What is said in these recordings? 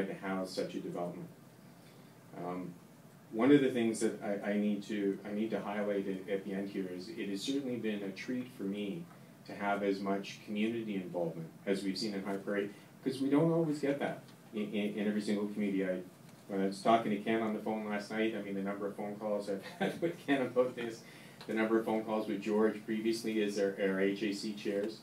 to house such a development. One of the things that I need to highlight at the end here is it has certainly been a treat for me to have as much community involvement as we've seen in High Prairie, because we don't always get that in every single community. When I was talking to Ken on the phone last night, I mean, the number of phone calls I've had with Ken about this, the number of phone calls with George previously as our HAC chairs,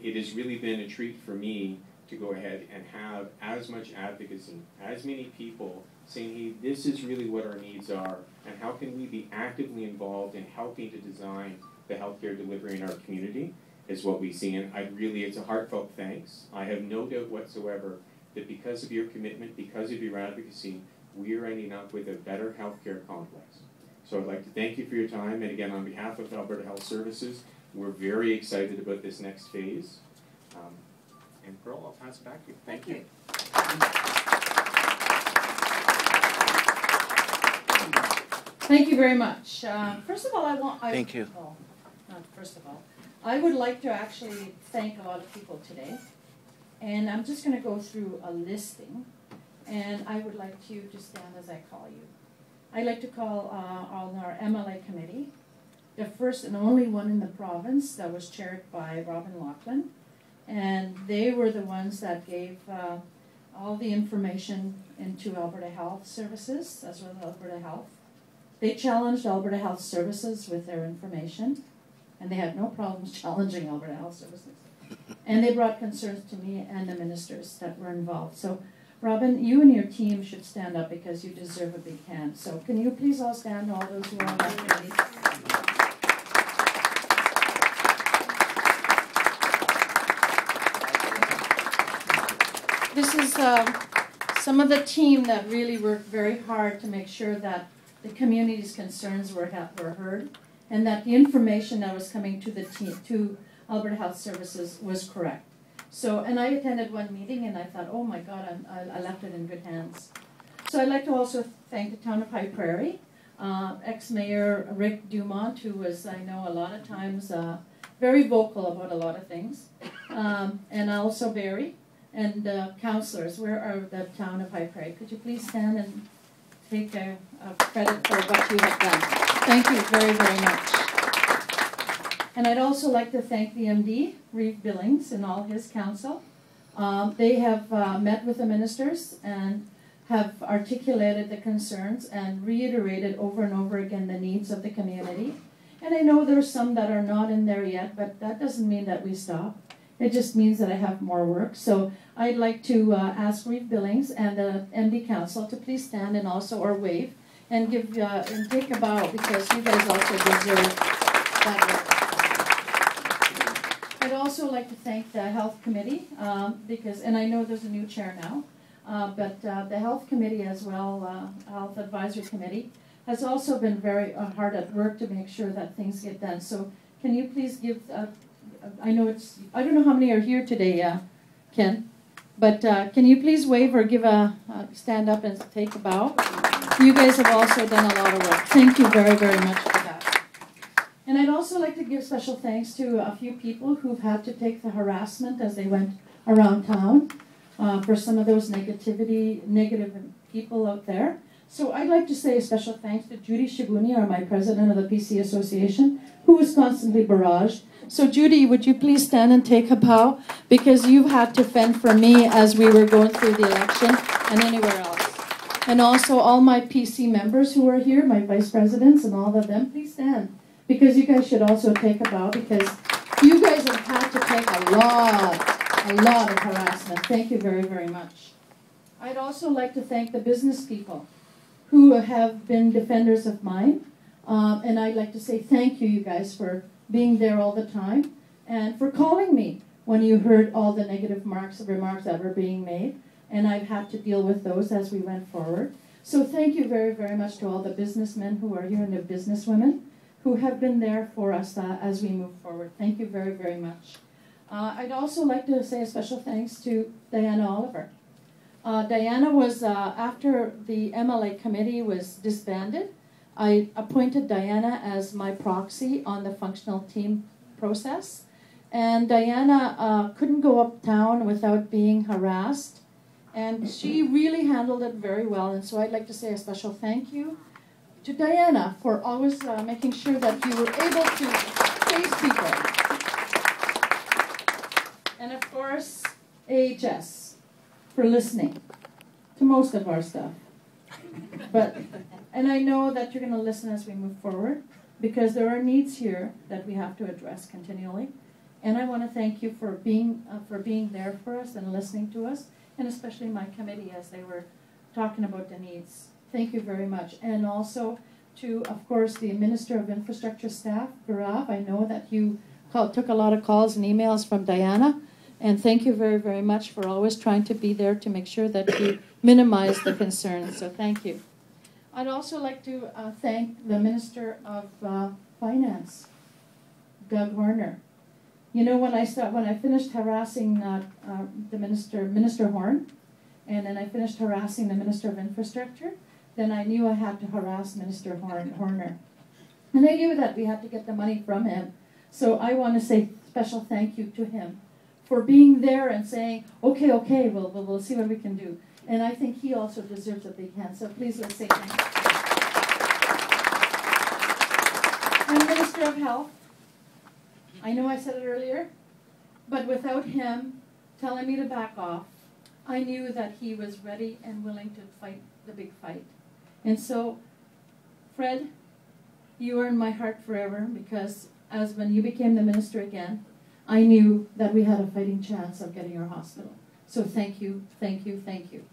it has really been a treat for me to go ahead and have as much advocacy, as many people saying, hey, this is really what our needs are, and how can we be actively involved in helping to design the healthcare delivery in our community is what we see. And it's a heartfelt thanks. I have no doubt whatsoever that because of your commitment, because of your advocacy, we are ending up with a better healthcare complex. So I'd like to thank you for your time, and again, on behalf of Alberta Health Services, we're very excited about this next phase. And Pearl, I'll pass it back to you. Thank you. Thank you very much. First of all, Thank you. Oh, not first of all, I would like to actually thank a lot of people today, and I'm just going to go through a listing, and I would like you to stand as I call you. I'd like to call on our MLA committee, the first and only one in the province that was chaired by Robin Laughlin, and they were the ones that gave all the information into Alberta Health Services, as well as Alberta Health. They challenged Alberta Health Services with their information, and they had no problems challenging Alberta Health Services. And they brought concerns to me and the ministers that were involved. So, Robin, you and your team should stand up because you deserve a big hand. So, can you please all stand, all those who are on that committee? This is some of the team that really worked very hard to make sure that the community's concerns were heard, and that the information that was coming to the team, to Alberta Health Services, was correct. So, and I attended one meeting, and I thought, oh my God, I left it in good hands. So I'd like to also thank the town of High Prairie, ex-mayor Rick Dumont, who was, I know, a lot of times very vocal about a lot of things, and also Barry, and councillors. Where are the town of High Prairie? Could you please stand and take credit for what you have done. Thank you very, very much. And I'd also like to thank the MD, Reeve Billings, and all his council. They have met with the ministers and have articulated the concerns and reiterated over and over again the needs of the community. And I know there's some that are not in there yet, but that doesn't mean that we stop. It just means that I have more work. So I'd like to ask Reeve Billings and the MD Council to please stand and also, or wave, and give and take a bow, because you guys also deserve that work. I'd also like to thank the Health Committee, because, and I know there's a new chair now, but the Health Committee as well, Health Advisory Committee, has also been very hard at work to make sure that things get done. So can you please give I know I don't know how many are here today, Ken, but can you please wave or give stand up and take a bow? You guys have also done a lot of work. Thank you very, very much for that. And I'd also like to give special thanks to a few people who've had to take the harassment as they went around town for some of those negative people out there. So I'd like to say a special thanks to Judy Shibuni, my president of the PC Association, who was constantly barraged. So Judy, would you please stand and take a bow? Because you've had to fend for me as we were going through the election and anywhere else. And also all my PC members who are here, my vice presidents and all of them, please stand. Because you guys should also take a bow, because you guys have had to take a lot of harassment. Thank you very, very much. I'd also like to thank the business people who have been defenders of mine. And I'd like to say thank you guys for being there all the time, and for calling me when you heard all the negative remarks that were being made, and I've had to deal with those as we went forward. So thank you very, very much to all the businessmen who are here and the businesswomen who have been there for us as we move forward. Thank you very, very much. I'd also like to say a special thanks to Diana Oliver. Diana was, after the MLA committee was disbanded, I appointed Diana as my proxy on the functional team process. And Diana couldn't go uptown without being harassed And she really handled it very well. And so I'd like to say a special thank you to Diana for always making sure that you were able to face people. And of course, AHS for listening to most of our stuff. And I know that you're going to listen as we move forward, because there are needs here that we have to address continually. And I want to thank you for being there for us and listening to us, and especially my committee as they were talking about the needs. Thank you very much. And also to, of course, the Minister of Infrastructure staff, Gaurav. I know that you took a lot of calls and emails from Diana, and thank you very, very much for always trying to be there to make sure that you minimize the concerns. So thank you. I'd also like to thank the Minister of Finance, Doug Horner. You know, when I finished harassing the Minister Horn, and then I finished harassing the Minister of Infrastructure, then I knew I had to harass Minister Horner. And I knew that we had to get the money from him. So I want to say special thank you to him for being there and saying, okay, we'll see what we can do. And I think he also deserves a big hand. So please, let's say thank you. And Minister of Health, I know I said it earlier, but without him telling me to back off, I knew that he was ready and willing to fight the big fight. And so, Fred, you are in my heart forever, because as when you became the minister again, I knew that we had a fighting chance of getting our hospital. So thank you, thank you, thank you.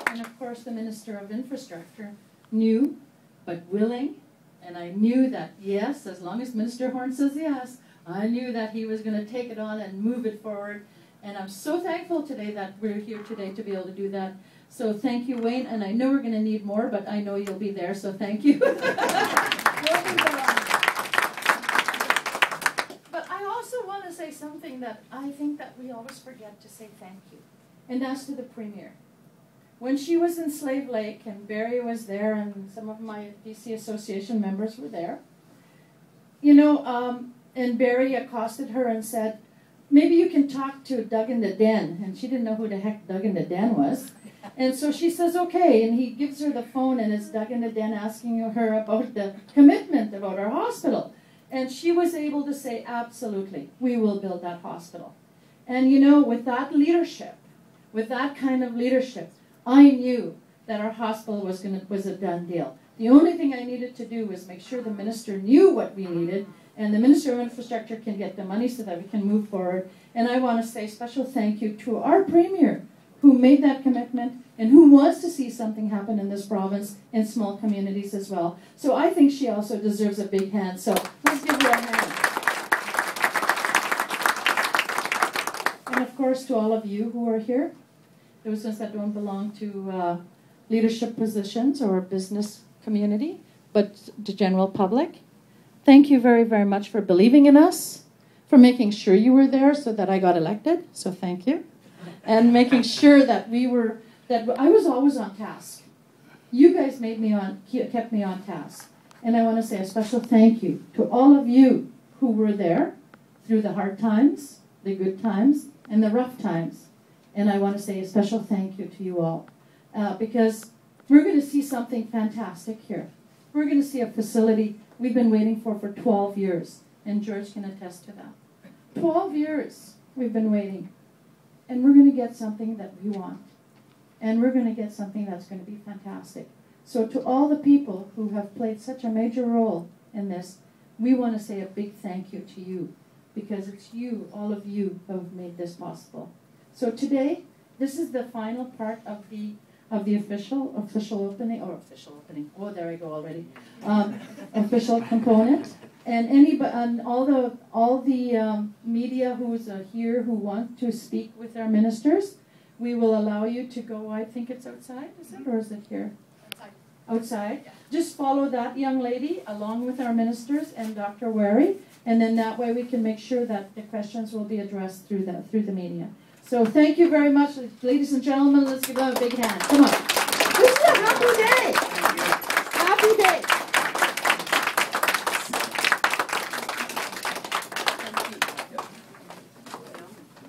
And of course, the Minister of Infrastructure knew, but willing, and I knew that, yes, as long as Minister Horn says yes, I knew that he was going to take it on and move it forward. And I'm so thankful today that we're here today to be able to do that. So thank you, Wayne. And I know we're going to need more, but I know you'll be there, so thank you. But I also want to say something that I think that we always forget to say thank you. And that's to the Premier. When she was in Slave Lake and Barry was there and some of my BC Association members were there, you know, and Barry accosted her and said, maybe you can talk to Doug in the Den. And she didn't know who the heck Doug in the Den was. And so she says, okay. And he gives her the phone, and it's Doug in the Den asking her about the commitment about our hospital. And she was able to say, absolutely, we will build that hospital. And you know, with that leadership, with that kind of leadership, I knew that our hospital was a done deal. The only thing I needed to do was make sure the minister knew what we needed, and the Minister of Infrastructure can get the money so that we can move forward. And I want to say special thank you to our Premier, who made that commitment and who wants to see something happen in this province and small communities as well. So I think she also deserves a big hand. So let's give her a hand. And of course, to all of you who are here, those of us that don't belong to leadership positions or business community, but to general public, thank you very, very much for believing in us, for making sure you were there so that I got elected, so thank you, and making sure that I was always on task. You guys kept me on task. And I want to say a special thank you to all of you who were there through the hard times, the good times, and the rough times. And I want to say a special thank you to you all, because we're going to see something fantastic here. We're going to see a facility we've been waiting for 12 years, and George can attest to that. 12 years we've been waiting, and we're going to get something that we want, and we're going to get something that's going to be fantastic. So to all the people who have played such a major role in this, we want to say a big thank you to you, because it's you, all of you, who have made this possible. So today, this is the final part of the official opening. Oh, there I go already. Official component, and all the media who's here who want to speak with our ministers, we will allow you to go. I think it's outside, is it, or is it here? Outside. Yeah. Just follow that young lady along with our ministers and Dr. Wary, and then that way we can make sure that the questions will be addressed through the media. So thank you very much, ladies and gentlemen. Let's give them a big hand. Come on.